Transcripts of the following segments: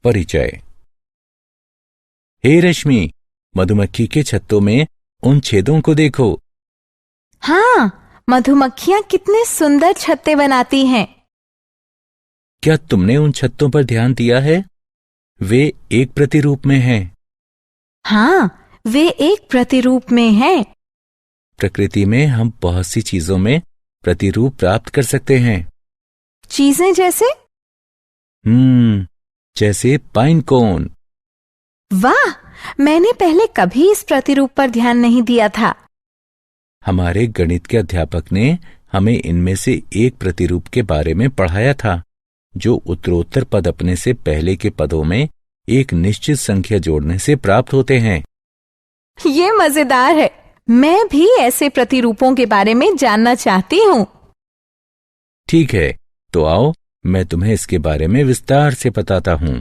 परिचय। हे रश्मि, मधुमक्खी के छत्तों में उन छेदों को देखो। हाँ, मधुमक्खियाँ कितने सुंदर छत्ते बनाती हैं। क्या तुमने उन छत्तों पर ध्यान दिया है? वे एक प्रतिरूप में हैं। हाँ, वे एक प्रतिरूप में हैं। प्रकृति में हम बहुत सी चीजों में प्रतिरूप प्राप्त कर सकते हैं। चीजें जैसे? जैसे पाइन कोन। वाह, मैंने पहले कभी इस प्रतिरूप पर ध्यान नहीं दिया था। हमारे गणित के अध्यापक ने हमें इनमें से एक प्रतिरूप के बारे में पढ़ाया था, जो उत्तरोत्तर पद अपने से पहले के पदों में एक निश्चित संख्या जोड़ने से प्राप्त होते हैं। ये मजेदार है। मैं भी ऐसे प्रतिरूपों के बारे में जानना चाहती हूँ। ठीक है, तो आओ मैं तुम्हें इसके बारे में विस्तार से बताता हूं।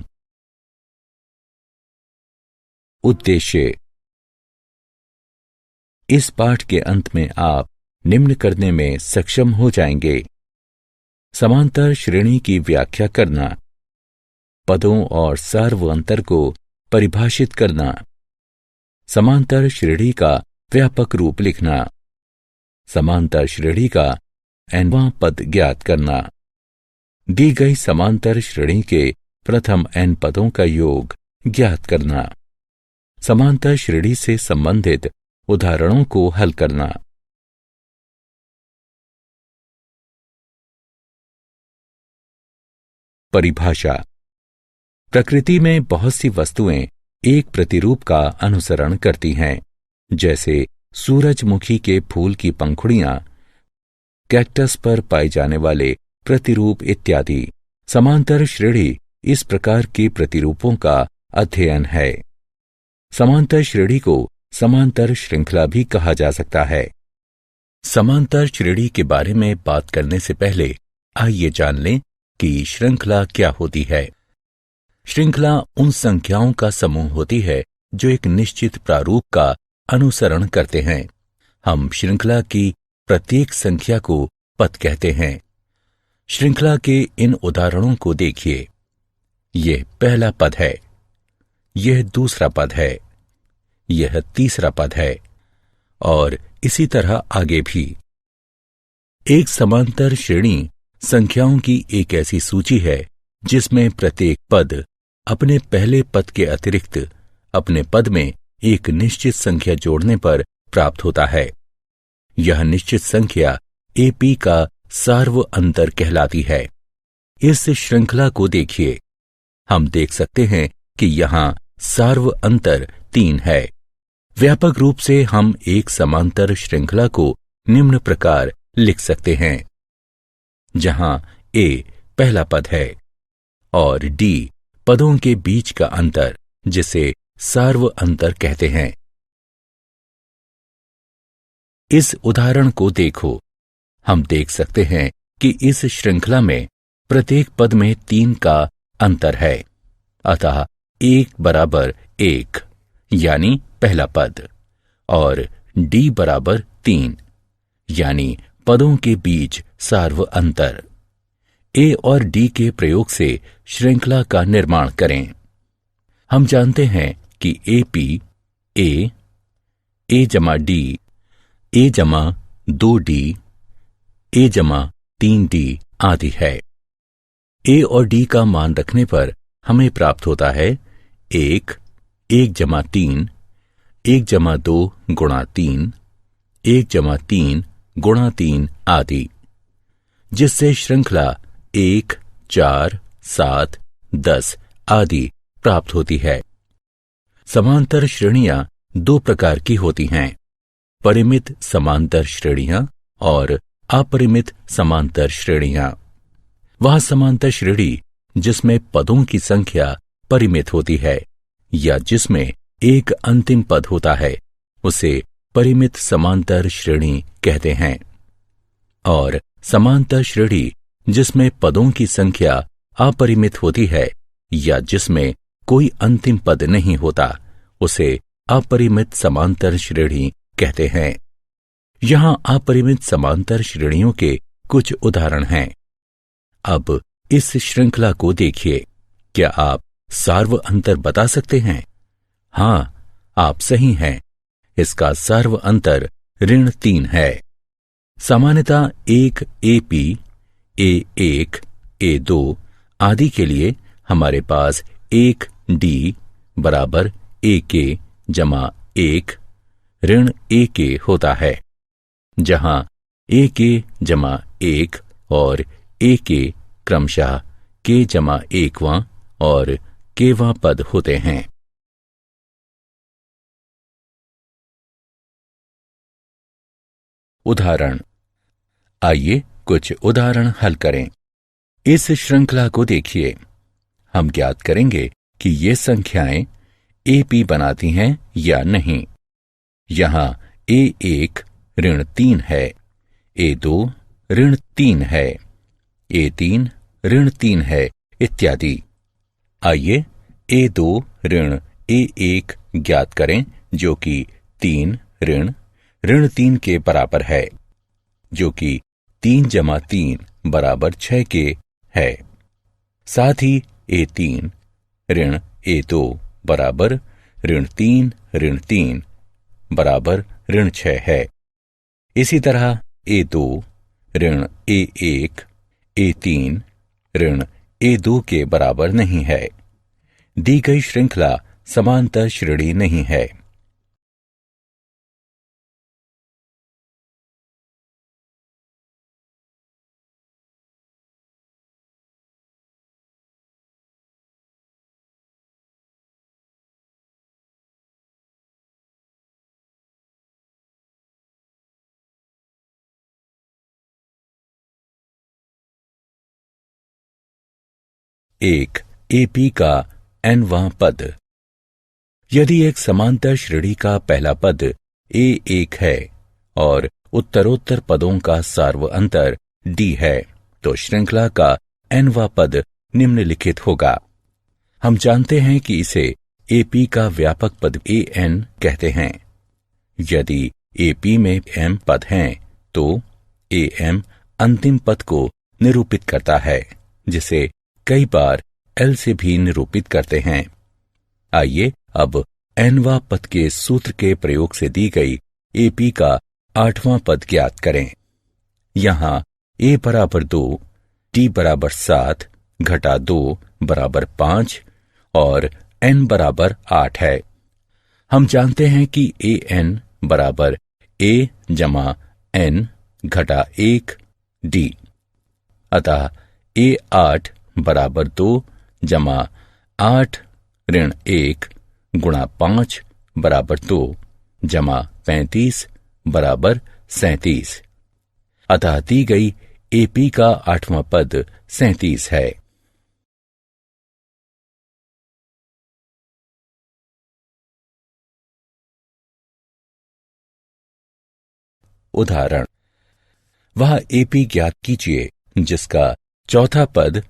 उद्देश्य। इस पाठ के अंत में आप निम्न करने में सक्षम हो जाएंगे: समांतर श्रेणी की व्याख्या करना, पदों और सार्वअंतर को परिभाषित करना, समांतर श्रेणी का व्यापक रूप लिखना, समांतर श्रेणी का nवां पद ज्ञात करना, दी गई समांतर श्रेणी के प्रथम n पदों का योग ज्ञात करना, समांतर श्रेणी से संबंधित उदाहरणों को हल करना। परिभाषा। प्रकृति में बहुत सी वस्तुएं एक प्रतिरूप का अनुसरण करती हैं, जैसे सूरजमुखी के फूल की पंखुड़ियां, कैक्टस पर पाए जाने वाले प्रतिरूप इत्यादि। समांतर श्रेणी इस प्रकार के प्रतिरूपों का अध्ययन है। समांतर श्रेणी को समांतर श्रृंखला भी कहा जा सकता है। समांतर श्रेणी के बारे में बात करने से पहले आइए जान लें कि श्रृंखला क्या होती है। श्रृंखला उन संख्याओं का समूह होती है जो एक निश्चित प्रारूप का अनुसरण करते हैं। हम श्रृंखला की प्रत्येक संख्या को पद कहते हैं। श्रृंखला के इन उदाहरणों को देखिए। यह पहला पद है, यह दूसरा पद है, यह तीसरा पद है, और इसी तरह आगे भी। एक समांतर श्रेणी संख्याओं की एक ऐसी सूची है जिसमें प्रत्येक पद अपने पहले पद के अतिरिक्त अपने पद में एक निश्चित संख्या जोड़ने पर प्राप्त होता है। यह निश्चित संख्या AP का सार्वअंतर कहलाती है। इस श्रृंखला को देखिए। हम देख सकते हैं कि यहाँ सार्वअंतर 3 है। व्यापक रूप से हम एक समांतर श्रृंखला को निम्न प्रकार लिख सकते हैं, जहां A पहला पद है और D पदों के बीच का अंतर, जिसे सार्वअंतर कहते हैं। इस उदाहरण को देखो। हम देख सकते हैं कि इस श्रृंखला में प्रत्येक पद में 3 का अंतर है, अतः 1 बराबर 1 यानी पहला पद, और D बराबर 3 यानी पदों के बीच सार्वअंतर। A और D के प्रयोग से श्रृंखला का निर्माण करें। हम जानते हैं कि AP A जमा D, A जमा 2D, A जमा 3D आदि है। A और D का मान रखने पर हमें प्राप्त होता है 1 जमा 3, 1 जमा 2 गुणा 3, 1 जमा 3 गुणा 3 आदि, जिससे श्रृंखला 1, 4, 7, 10 आदि प्राप्त होती है। समांतर श्रेणियां 2 प्रकार की होती हैं: परिमित समांतर श्रेणियां और अपरिमित समांतर श्रेणियां। वह समांतर श्रेणी जिसमें पदों की संख्या परिमित होती है या जिसमें एक अंतिम पद होता है, उसे परिमित समांतर श्रेणी कहते हैं। और समांतर श्रेणी जिसमें पदों की संख्या अपरिमित होती है या जिसमें कोई अंतिम पद नहीं होता, उसे अपरिमित समांतर श्रेणी कहते हैं। यहां अपरिमित समांतर श्रेणियों के कुछ उदाहरण हैं। अब इस श्रृंखला को देखिए। क्या आप सार्व अंतर बता सकते हैं? हाँ, आप सही हैं। इसका सार्व अंतर ऋण 3 है। सामान्यतः एक AP, A1, A2 आदि के लिए हमारे पास 1D बराबर AK जमा 1 ऋण AK होता है, जहां AK जमा 1 और AK क्रमशः K जमा 1वां और Kवां पद होते हैं। उदाहरण। आइए कुछ उदाहरण हल करें। इस श्रृंखला को देखिए। हम ज्ञात करेंगे कि ये संख्याएं AP बनाती हैं या नहीं। यहां A1 ऋण 3 है, A2 ऋण 3 है, A3 ऋण 3 है, इत्यादि। आइए A2 ऋण A1 ज्ञात करें, जो कि 3 ऋण 3 के बराबर है, जो कि 3 जमा 3 बराबर 6 के है। साथ ही A3 ऋण A2 बराबर ऋण 3 बराबर ऋण 6 है। इसी तरह A2 ऋण A1 A3 ऋण A2 के बराबर नहीं है। दी गई श्रृंखला समांतर श्रेणी नहीं है। एक AP का nवां पद। यदि एक समांतर श्रेणी का पहला पद A1 है और उत्तरोत्तर पदों का सार्व अंतर D है, तो श्रृंखला का nवां पद निम्नलिखित होगा। हम जानते हैं कि इसे AP का व्यापक पद AN कहते हैं। यदि AP में M पद हैं, तो AM अंतिम पद को निरूपित करता है, जिसे कई बार L से भी निरूपित करते हैं। आइए अब nवां पद के सूत्र के प्रयोग से दी गई AP का 8वां पद ज्ञात करें। यहां A बराबर 2, D बराबर 7, घटा 2 बराबर 5 और N बराबर 8 है। हम जानते हैं कि AN बराबर A जमा N घटा 1 D। अतः A8 बराबर 2 जमा 8 ऋण 1 गुणा 5 बराबर 2 जमा 35 बराबर 37। अतः दी गई AP का 8वां पद 37 है। उदाहरण। वह AP ज्ञात कीजिए जिसका चौथा पद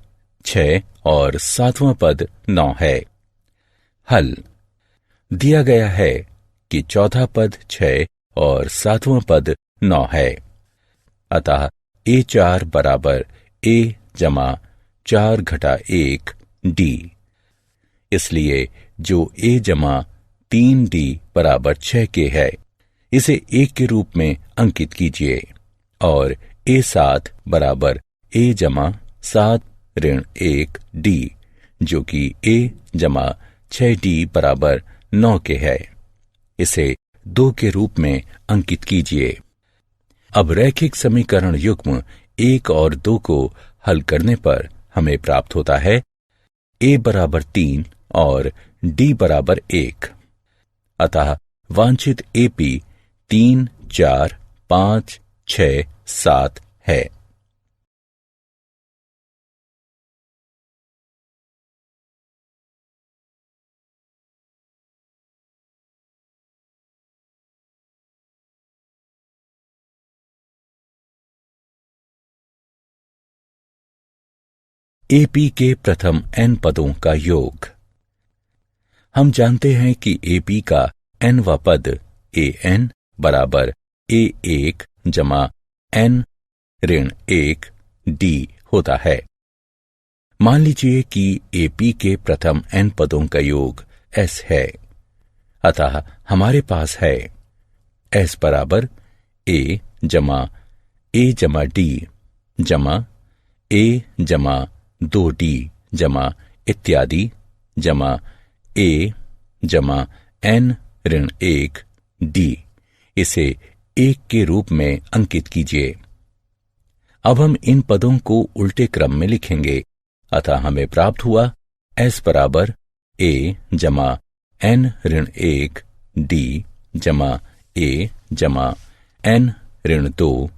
6 और 7वां पद 9 है। हल। दिया गया है कि चौथा पद 6 और 7वां पद 9 है। अतः A4 बराबर A जमा 4 घटा 1 D। इसलिए जो A जमा 3D बराबर 6 के है, इसे 1 के रूप में अंकित कीजिए और A7 बराबर A जमा 7 ऋण 1 D, जो कि A जमा 6D बराबर 9 के है, इसे 2 के रूप में अंकित कीजिए। अब रैखिक समीकरण युग्म 1 और 2 को हल करने पर हमें प्राप्त होता है A बराबर 3 और D बराबर 1। अतः वांछित AP 3, 4, 5, 6, 7 है। AP के प्रथम n पदों का योग। हम जानते हैं कि AP का nवां पद AN बराबर A1 जमा N ऋण 1 D होता है। मान लीजिए कि एपी के प्रथम n पदों का योग s है, अतः हमारे पास है s बराबर a जमा a जमा d जमा a जमा 2d जमा इत्यादि जमा a जमा n ऋण 1 d। इसे 1 के रूप में अंकित कीजिए। अब हम इन पदों को उल्टे क्रम में लिखेंगे, अतः हमें प्राप्त हुआ s बराबर a जमा n ऋण 1 d जमा a जमा n ऋण 2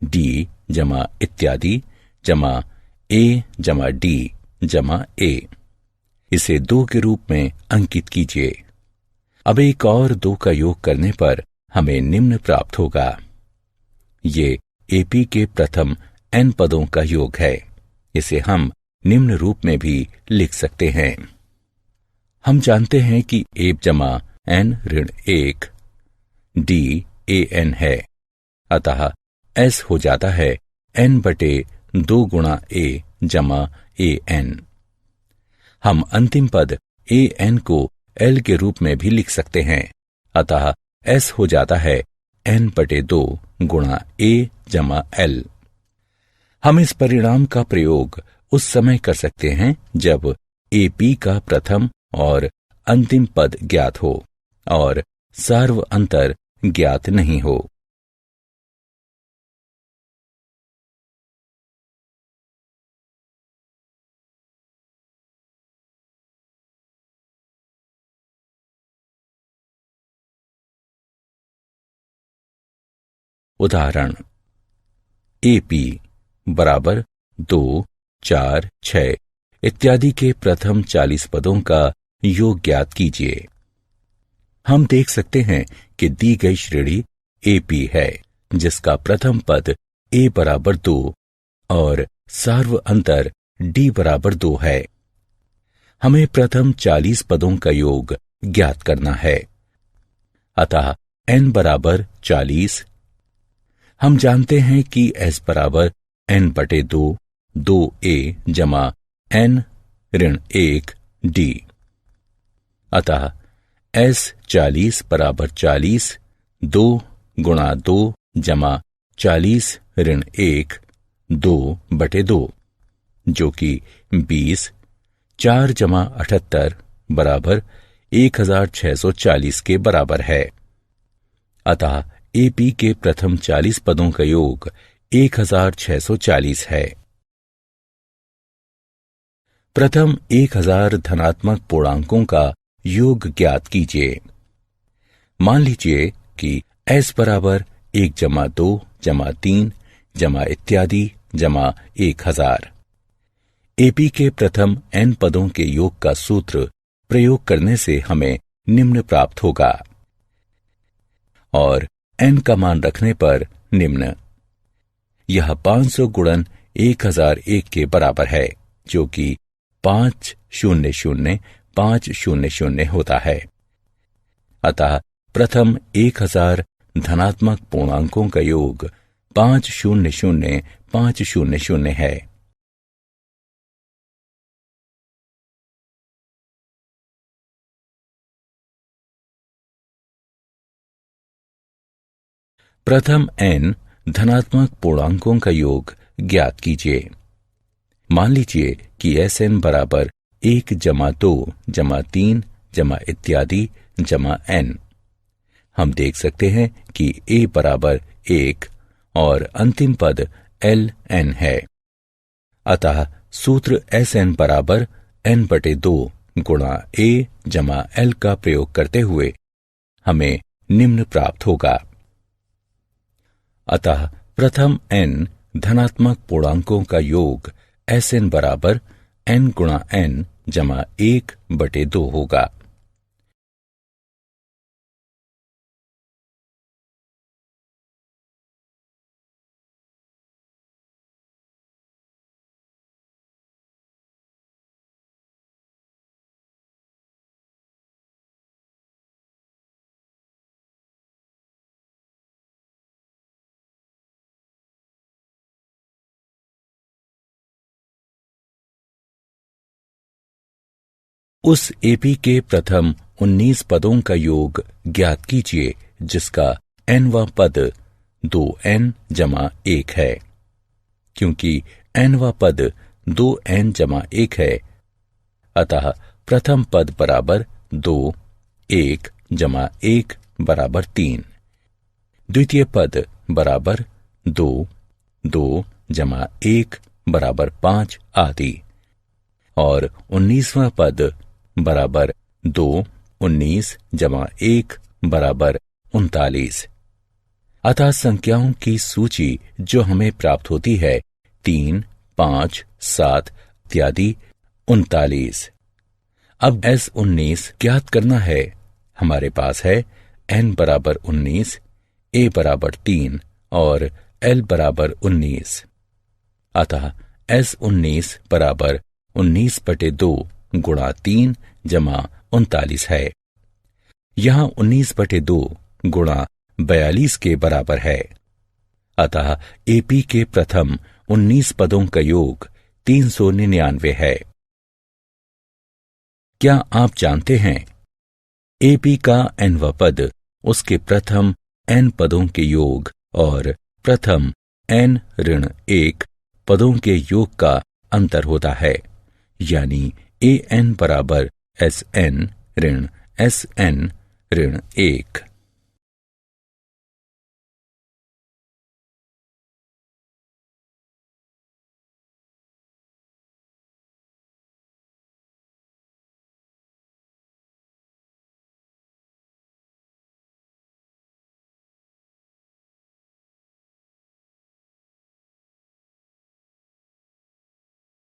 d जमा इत्यादि जमा a जमा d जमा a। इसे 2 के रूप में अंकित कीजिए। अब एक और 2 का योग करने पर हमें निम्न प्राप्त होगा। ये एपी के प्रथम n पदों का योग है। इसे हम निम्न रूप में भी लिख सकते हैं। हम जानते हैं कि a जमा n ऋण 1 d a n है, अतः s हो जाता है n बटे 2 गुणा a जमा a n। हम अंतिम पद a n को l के रूप में भी लिख सकते हैं, अतः s हो जाता है n बटे 2 गुणा a जमा l। हम इस परिणाम का प्रयोग उस समय कर सकते हैं जब AP का प्रथम और अंतिम पद ज्ञात हो और सार्व अंतर ज्ञात नहीं हो। उदाहरण AP बराबर 2, 4, 6 इत्यादि के प्रथम 40 पदों का योग ज्ञात कीजिए। हम देख सकते हैं कि दी गई श्रेणी AP है, जिसका प्रथम पद A बराबर 2 और सार्व अंतर D बराबर 2 है। हमें प्रथम 40 पदों का योग ज्ञात करना है, अतः n बराबर 40। हम जानते हैं कि s बराबर n बटे 2 2a जमा n ऋण 1 d, अतः s 40 बराबर 40 2 गुणा 2 जमा 40 ऋण 1 2 बटे 2, जो कि 20 4 जमा 78 बराबर 1640 के बराबर है। अतः AP के प्रथम 40 पदों का योग 1640 है। प्रथम 1000 धनात्मक पूर्णांकों का योग ज्ञात कीजिए। मान लीजिए कि s बराबर 1 जमा 2 जमा 3 जमा इत्यादि जमा 1000। AP के प्रथम n पदों के योग का सूत्र प्रयोग करने से हमें निम्न प्राप्त होगा और n का मान रखने पर निम्न। यह 500 गुणन 1001 के बराबर है, जो कि 500,500 होता है। अतः प्रथम 1000 धनात्मक पूर्णांकों का योग 500,500 है। प्रथम n धनात्मक पूर्णांकों का योग ज्ञात कीजिए। मान लीजिए कि Sn बराबर 1 जमा 2 जमा 3 जमा इत्यादि जमा n। हम देख सकते हैं कि a बराबर 1 और अंतिम पद ln है, अतः सूत्र Sn बराबर n बटे 2 गुणा a जमा l का प्रयोग करते हुए हमें निम्न प्राप्त होगा। अतः प्रथम n धनात्मक पूर्णांकों का योग Sn बराबर n गुणा n जमा 1 बटे 2 होगा। उस एपी के प्रथम 19 पदों का योग ज्ञात कीजिए जिसका nवां पद 2n जमा 1 है। क्योंकि nवां पद 2n जमा 1 है, अतः प्रथम पद बराबर 2, 1 जमा 1 बराबर 3, द्वितीय पद बराबर 2, 2 जमा 1 बराबर 5 आदि, और 19वां पद बराबर 2, 19 जमा 1 बराबर 39। अतः संख्याओं की सूची जो हमें प्राप्त होती है 3, 5, 7 इत्यादि 39। अब S19 ज्ञात करना है। हमारे पास है n बराबर 19, a बराबर 3 और l बराबर 19। अतः S19 बराबर 19/2 गुणा 3 जमा 39 है। यहाँ 19/2 गुणा 42 के बराबर है। अतः एपी के प्रथम 19 पदों का योग 399 है। क्या आप जानते हैं एपी का nवां पद उसके प्रथम n पदों के योग और प्रथम n-1 पदों के योग का अंतर होता है, यानी an बराबर sn ऋण sn ऋण 1।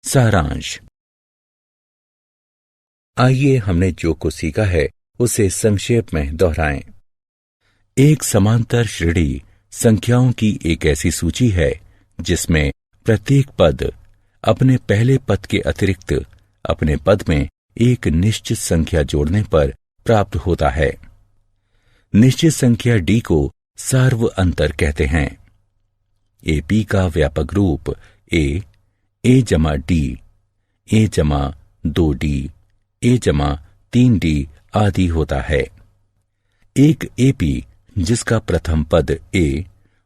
सारांश। आइए हमने जो कुछ सीखा है उसे संक्षेप में दोहराएं। एक समांतर श्रेणी संख्याओं की एक ऐसी सूची है जिसमें प्रत्येक पद अपने पहले पद के अतिरिक्त अपने पद में एक निश्चित संख्या जोड़ने पर प्राप्त होता है। निश्चित संख्या d को सार्व अंतर कहते हैं। एपी का व्यापक रूप a जमा d, a जमा 2d, a जमा 3d आदि होता है। एक एपी जिसका प्रथम पद a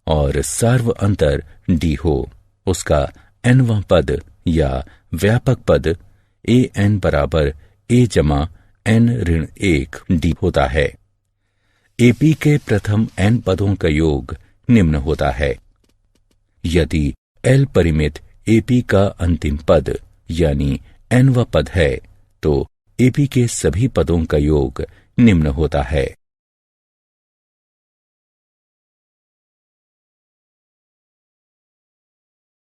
और सार्व अंतर d हो, उसका nवां पद या व्यापक पद an बराबर a जमा n ऋण 1 d होता है। एपी के प्रथम n पदों का योग निम्न होता है। यदि l परिमित एपी का अंतिम पद यानी nवां पद है तो एपी के सभी पदों का योग निम्न होता है।